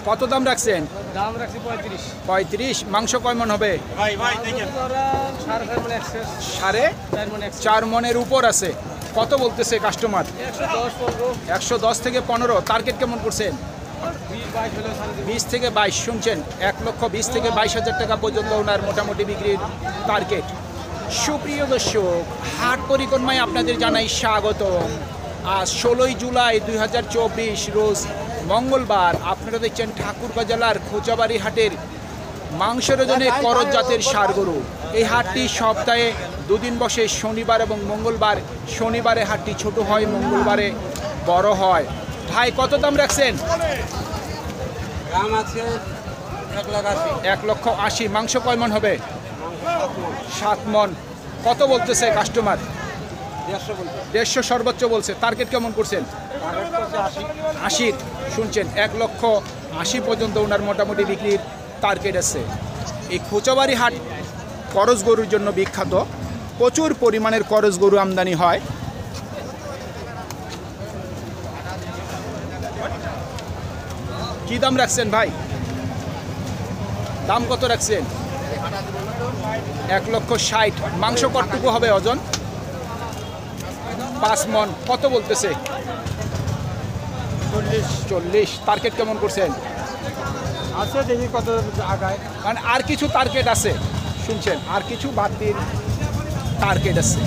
কত দাম রাখছেন? দাম রাখছি 35। 35। মাংস কয় মন হবে? ভাই দেখেন সাড়ে 4 মণ এক্সেস। সাড়ে 4 মণ এক্সেস। 4 মনের উপর আছে। কত বলতেছে কাস্টমার? 110 15। 110 থেকে 15। টার্গেট কেমন করছেন? 22 হলে ছাড়ে দেব। 20 থেকে 22। শুনছেন, 1,20,000 থেকে 22,000 টাকা পর্যন্ত ওনার মোটামুটি বিক্রির টার্গেট। সুপ্রিয় দর্শক, হাট পরিক্রমায় আপনাদের জানাই স্বাগত। আজ 16 জুলাই 2024 রোজ মঙ্গলবার। আপনারা দেখছেন ঠাকুরগাঁ জেলার খোঁচাবাড়ি হাটের মাংসের ওজনে করজ জাতের ষাঁড় গরু। এই হাটটি সপ্তাহে দুদিন বসে, শনিবার এবং মঙ্গলবার। শনিবারে হাটটি ছোট হয়, মঙ্গলবারে বড় হয়। ভাই কত দাম রাখছেন? দাম আছে 1,80,000। মাংস কয় মন হবে? 7 মন। কত বলতেছে কাস্টমার? 150 সর্বোচ্চ বলছে। টার্গেট কেমন করছেন? 80। শুনছেন, 1,80,000 পর্যন্ত ওনার মোটামুটি বিক্রির টার্গেট আছে। এই খোঁচাবাড়ি হাট করজ গরুর জন্য বিখ্যাত। প্রচুর পরিমাণের করজ গরু আমদানি হয়। কি দাম রাখছেন ভাই? দাম কত রাখছেন? 1,60,000। মাংস কতটুকু হবে ওজন? 5 মন। কত বলতেছে? 40। টার্গেট কেমন করছেন? আছে দেখি কত আগায়। মানে আর কিছু টার্গেট আছে, শুনছেন, আর কিছু বাড়তির টার্গেট আছে।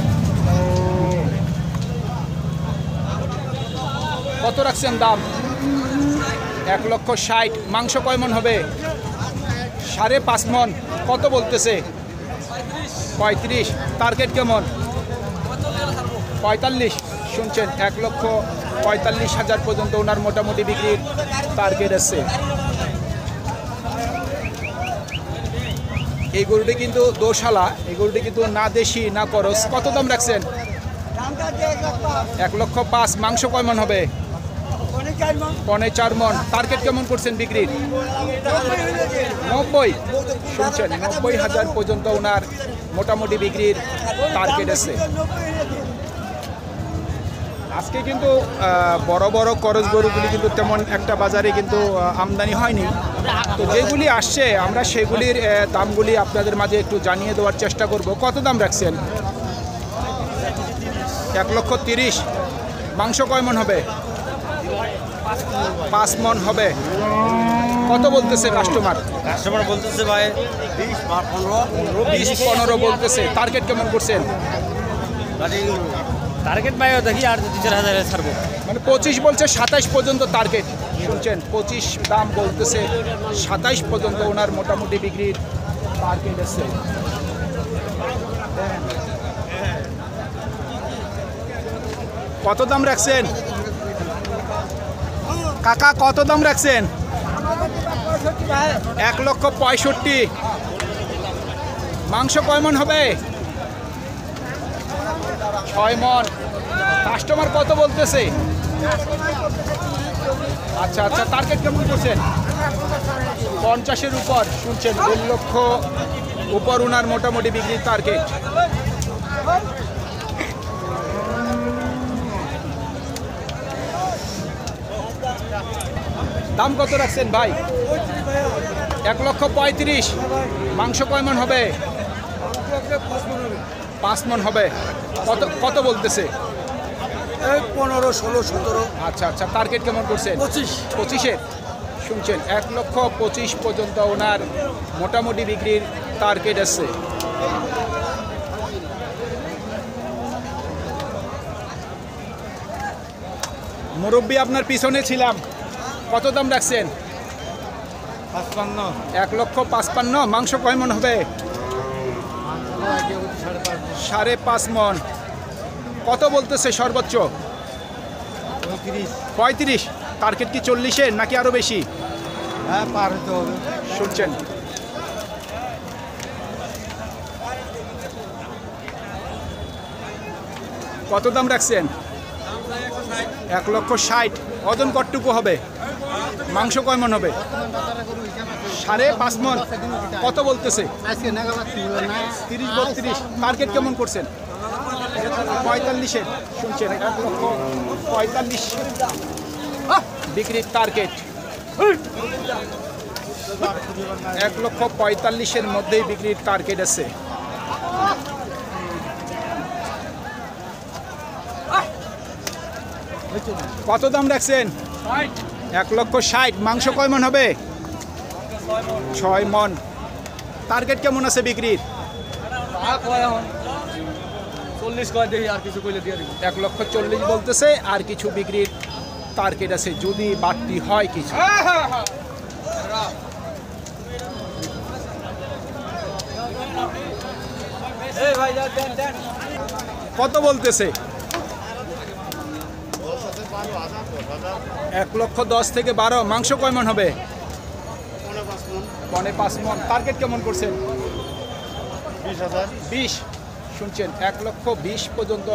কত রাখছেন দাম? 1,60,000। মাংস কয় মন হবে? 5.5 মন। কত বলতেছে? 35। টার্গেট কেমন? 45। শুনছেন, 1,45,000 পর্যন্ত ওনার মোটামুটি বিক্রির টার্গেট আছে। এই গরুটি কিন্তু দোশালা, এই গরুটি কিন্তু না দেশি না করস। কত দাম রাখছেন? 1,05,000। মাংস কয় মন হবে? 4.5 মন। টার্গেট কেমন করছেন বিক্রির? 90। শুনছেন, 90,000 পর্যন্ত ওনার মোটামুটি বিক্রির টার্গেট আছে। আজকে কিন্তু বড় বড় করজ গরুগুলি কিন্তু তেমন একটা বাজারে কিন্তু আমদানি হয়নি। তো যেগুলি আসছে আমরা সেগুলির দামগুলি আপনাদের মাঝে একটু জানিয়ে দেওয়ার চেষ্টা করব। কত দাম রাখছেন? 1,30,000। মাংস কয় মন হবে? 5 মন হবে। কত বলতেছে কাস্টমার? কাস্টমার বলতেছে ভাই 20-15 বলতেছে। টার্গেট কেমন করছেন? টার্গেট ভাই দেখি আর 2-4 হাজার ছাড়বো। মানে 25 বলছে, 27 পর্যন্ত টার্গেট। শুনছেন, 25 দাম বলতেছে, 27 পর্যন্ত ওনার মোটামুটি বিক্রির টার্গেট আছে। কত দাম রাখছেন কাকা? কত দাম রাখছেন? 1,65,000। মাংস কয় মন হবে? 6 মন। কাস্টমার কত বলতেছে? আচ্ছা আচ্ছা। টার্গেট কেমন করছেন? 50-এর উপর। শুনছেন, 1 লক্ষ উপর ওনার মোটামুটি বিক্রির টার্গেট। দাম কত রাখছেন ভাই? 1,35,000। মাংস কয় মন হবে? 5 মন হবে। কত কত বলতেছে? 15, 16, 17। আচ্ছা আচ্ছা। টার্গেট কেমন করছেন? 25-এর। শুনছেন, 1,25,000 পর্যন্ত ওনার মোটামুটি বিক্রির টার্গেট আছে। মুরব্বী আপনার পিছনে ছিলাম। কত দাম রাখছেন? 55। 1,55,000। মাংস কয় মন হবে? 5.5 মন। কত বলতেছে সর্বোচ্চ? 35। টার্গেট কি 40-এর নাকি আরো বেশি? হ্যাঁ, পার হতে হবে। শুনছেন, কত দাম রাখছেন? 1,60,000। ওজন কতটুকু হবে? মাংস কয় মন হবে? 5.5 মন। কত বলতেছে? 30-32। টার্গেট কেমন করছেন? 45-এর। শুনছেন, 1,45,000 বিক্রির টার্গেট। 1,45,000-এর মধ্যেই বিক্রির টার্গেট আছে। কত দাম রাখছেন? 1,60,000। মাংস কয় মন হবে? 6 মন। টার্গেট কেমন আছে বিক্রির? 1,40,000 বলতেছে, আর কিছু বিক্রির টার্গেট আছে যদি বাড়তি হয় কিছু। কত বলতেছে? 1,10,000 থেকে 12। মাংস কয় মন হবে? 5.5 মন। টার্গেট কেমন করছেন? 20। শুনছেন, 1,20,000 পর্যন্ত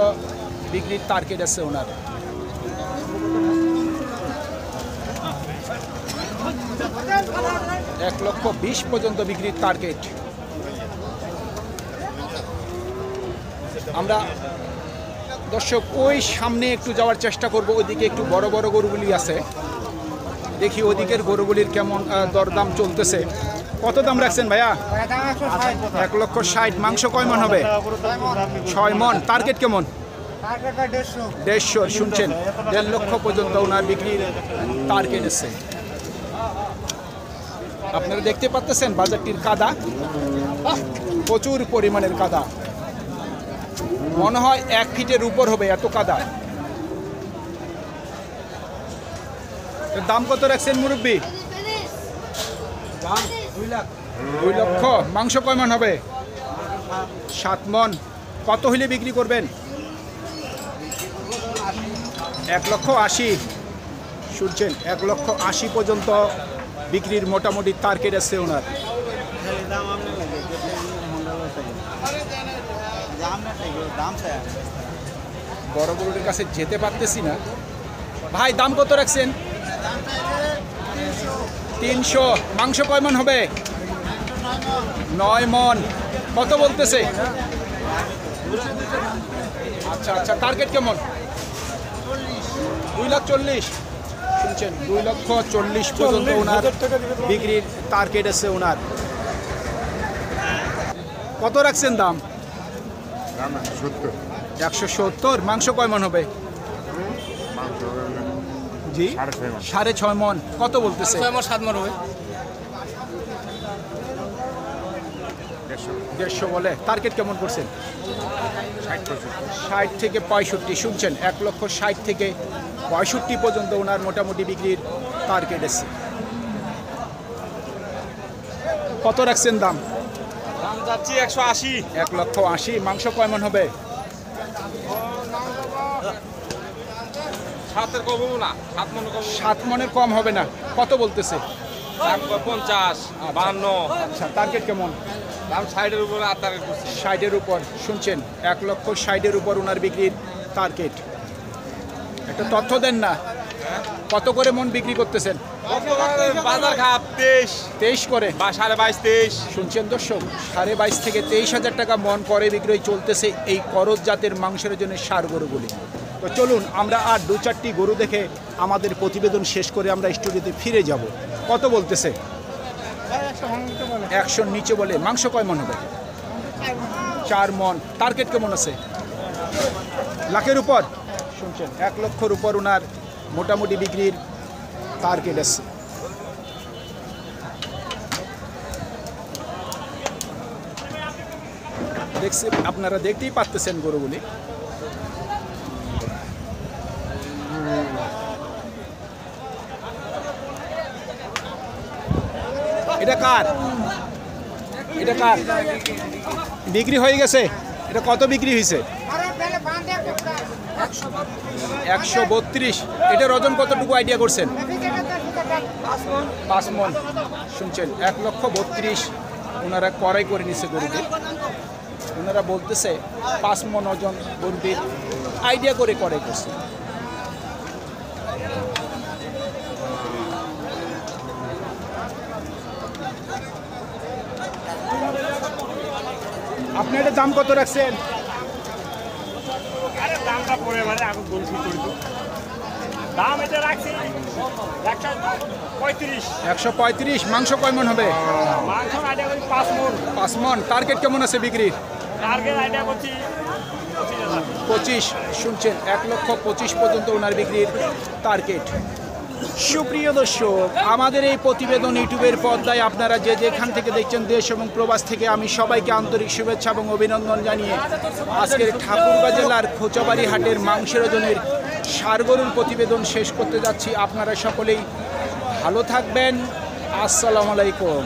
বিক্রির টার্গেট আছে ওনার। $1,20,000 পর্যন্ত বিক্রির টার্গেট। আমরা দর্শক ওই সামনে একটু যাওয়ার চেষ্টা করব, ওইদিকে একটু বড় বড় গরুগুলি আছে, দেখি ওদিকের গরুগুলির কেমন দরদাম চলতেছে। কত দাম রাখছেন ভাইয়া? 1,60,000। মাংস কয় মন হবে? 6 মন। টার্গেট কেমন? 150। শুনছেন, 1.5 লক্ষ পর্যন্ত ওনার বিক্রির টার্গেট আছে। আপনারা দেখতে পাচ্ছেন বাজারটির কাদা, প্রচুর পরিমাণের কাদা, মনে হয় 1 ফিটের উপর হবে, এত কাদা। দাম কত রাখছেন মুরব্বী? 2 লক্ষ। মাংস কয় মন হবে? 7 মন। কত হইলে বিক্রি করবেন? 1,80,000। শুনছেন, 1,80,000 পর্যন্ত বিক্রির মোটামুটি টার্গেট আছে ওনার। বড় গরুর কাছে যেতে পারতেছি না। ভাই দাম কত রাখছেন? 300। মাংস কয় মন হবে? 9 মন। কত বলতেছে? আচ্ছা আচ্ছা। টার্গেট কেমন? 2,40,000। শুনছেন, 2,40,000 পর্যন্ত ওনার বিক্রির টার্গেট আছে ওনার। কত রাখছেন দাম? 170। মাংস কয় মন হবে? জি 6.5 মন। কত বলতেছে? 7 মন হবে। 150 বলে। টার্গেট কেমন করছেন? 60 থেকে 65। শুনছেন, 1,60,000 থেকে 65 পর্যন্ত ওনার মোটামুটি বিক্রির টার্গেট আছে। কত রাখছেন দাম? দাম যাচ্ছি 180। 1,80,000। মাংস কয় মন হবে? 7 মনের কম হবে না। কত বলতেছে? 50, 52। আচ্ছা, টার্গেট কেমন? দাম 60-এর উপরে। 60-এর উপর। শুনছেন, 1,60,000-এর উপর ওনার বিক্রির টার্গেট। একটা তথ্য দেন না, কত করে মন বিক্রি করতেছেন? বাজার খাপ 23 করে বা 22.5, 23। শুনছেন দর্শক, 22,500 থেকে 23,000 টাকা মন করে বিক্রয় চলতেছে এই করজ জাতের মাংসের জন্য ষাঁড় গরুগুলি। তো চলুন আমরা আর 2-4টি গরু দেখে আমাদের প্রতিবেদন শেষ করে আমরা স্টুডিওতে ফিরে যাব। কত বলতেছে? 100 নিচে বলে। মাংস কয় মন হবে? 4 মন। টার্গেট কেমন আছে? লাখের উপর। শুনছেন, 1 লক্ষর উপর ওনার মোটামুটি বিক্রির টার্গেট আছে। দেখছি, আপনারা দেখতেই পাচ্ছেন গরুগুলি। এটা কার? এটা কার? বিক্রি হয়ে গেছে? এটা কত বিক্রি হয়েছে? 132। এটার ওজন কতটুকু আইডিয়া করছেন? 5 মন। শুনছেন, 1,32,000 ওনারা করাই করে নিচ্ছে গরুটির। ওনারা বলতেছে 5 মন ওজন গরুটির আইডিয়া করে করাই করছে। আপনি এটা দাম কত রাখছেন? দাম এটা রাখছি 135। মাংস কয় মন হবে? মাংস আইডিয়া করছি 5 মণ। 5 মন। টার্গেট কেমন আছে বিক্রির? টার্গেট আইডিয়া করছি 25,000। 25। শুনছেন, 1,25,000 পর্যন্ত ওনার বিক্রির টার্গেট। সুপ্রিয় দর্শক, আমাদের এই প্রতিবেদন ইউটিউবের পর্দায় আপনারা যে যেখান থেকে দেখছেন, দেশ এবং প্রবাস থেকে, আমি সবাইকে আন্তরিক শুভেচ্ছা এবং অভিনন্দন জানিয়ে আজকের ঠাকুরগাঁ জেলার খোঁচাবাড়ি হাটের মাংসের ওজনের ষাঁড় গরুর প্রতিবেদন শেষ করতে যাচ্ছি। আপনারা সকলেই ভালো থাকবেন। আসসালামু আলাইকুম।